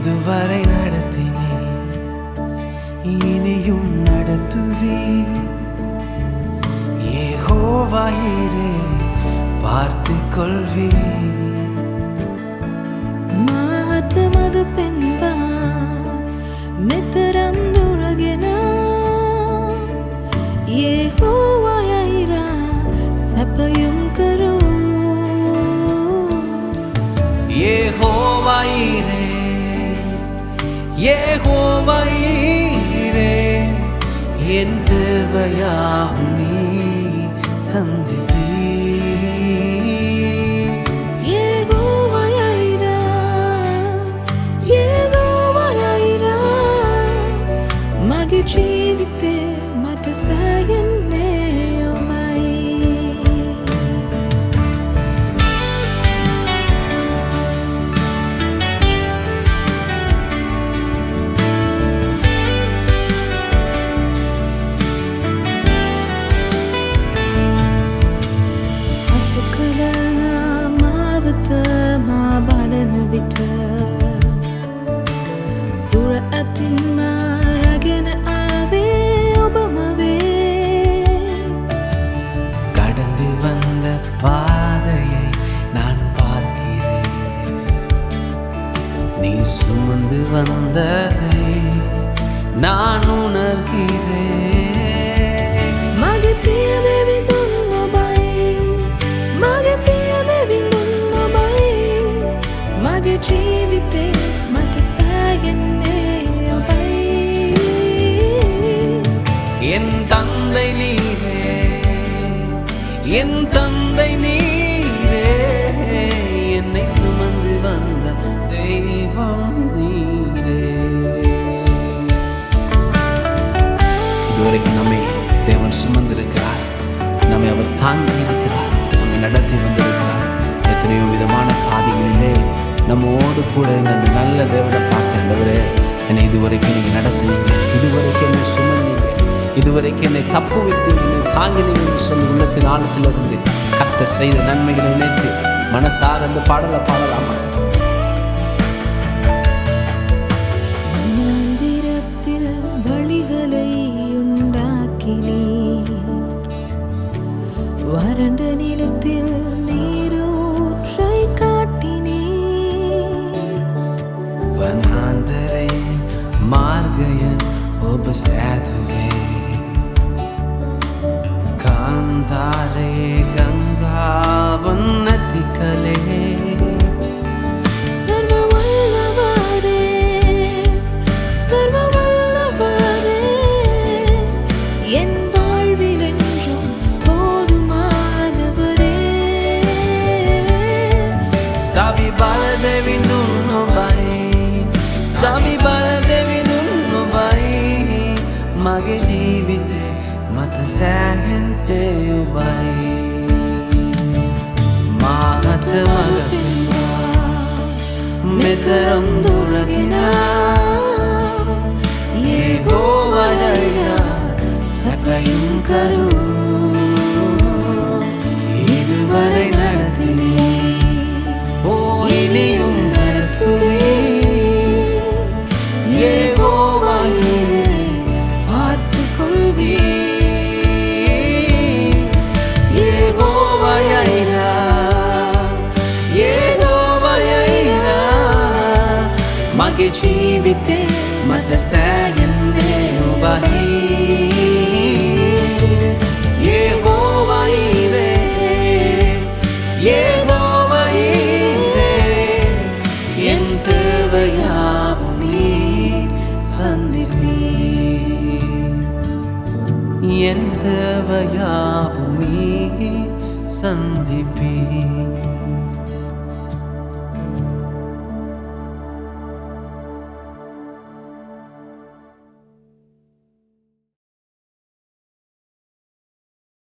இதுவரை நடத்தினே இனியும் நடத்துவே யெகோவாயிரே பார்த்துக் கொள்வே මාට මග පෙන්වා මෙතරම් දුරගෙන යෙහෝවායිරා සැපයුම් කරු யெகோவாயிரே யெகோவாயிரே என் தேவையாகும் நீ சந்திப்பீ මගේ ජීවිතේ මට සෑයෙන්නේ ඔබයි අසු කළ මාවත මා බලන විට සුර ඇතින් මාරගෙන ආවේ ඔබම වේ கடந்து வந்த பாதையை நான் பார்க்கிறேன் நீ சுமந்து வந்ததை நான் உணர்கிறேன் මගේ ප්‍රිය දෙවිඳුන් ඔබයි මගේ ප්‍රිය දෙවිඳුන් ඔබයි මගේ ජීවිතේ මට සෑයෙන්නේ ඔබයි என் தந்தை நீரே என் தந்தை நீரே என்னை சுமந்து வந்த தெய்வம் நீரே இதுவரைக்கும் நம்மை தேவன் சுமந்திருக்கிறார் நம்மை அவர் தாங்கி இருக்கிறார் நம்மை நடத்தி வந்திருக்கிறார் எத்தனையோ விதமான பாதைகளிலே நம்மோடு கூட இருந்த அந்த நல்ல தேவனை பார்த்தவரே என்னை இதுவரைக்கும் நீங்கள் நடத்தினீங்க இதுவரைக்கும் என்னை சுமந்தீங்க இதுவரைக்கும் என்னை தப்பு வைத்தீங்க என்னை தாங்கினீங்க என்று சொல்லி உள்ளத்தின் ஆழத்திலிருந்து கர்த்தர் செய்த நன்மைகளை நினைத்து மனசார அந்த பாடலை பாடலாமா வனாந்திரத்தில் வழிகளை உண்டாக்கினீர் வறண்ட நிலத்தில் நீரூற்றை காட்டினீர் වනාන්තරේ මාර්ගයෙන් ඔබ සෑදුවේ කාන්තාරයේ ගංගාවන් නැති කළේ சர்வவல்லவரே சர்வவல்லவரே என் வாழ்வில் என்றும் போதுமானவரே සවි බලදෙවිඳුන් ඔබයි සවි බලදෙවිඳුන් ඔබයි මගේ ජීවිතේ මට සෑහෙන්නේ ඔබයි මාහට මග පෙන්වා මෙතරම් දුරගෙන யெகோவாயிரா சகாயம் கரு இதுவரை நடத்தினே ஓ இனியும் நடத்துவே யெகோவாயிரே பார்த்துக் கொள்வே யெகோவாயிரா யெகோவாயிரா මගේ ජීවිතේ මට සෑයෙන්නේ ඔබයි யெகோவாயிரே யெகோவாயிரே என் தேவையாவும் நீர் சந்திப்பீர் என் தேவையாவும் நீர் சந்திப்பீர்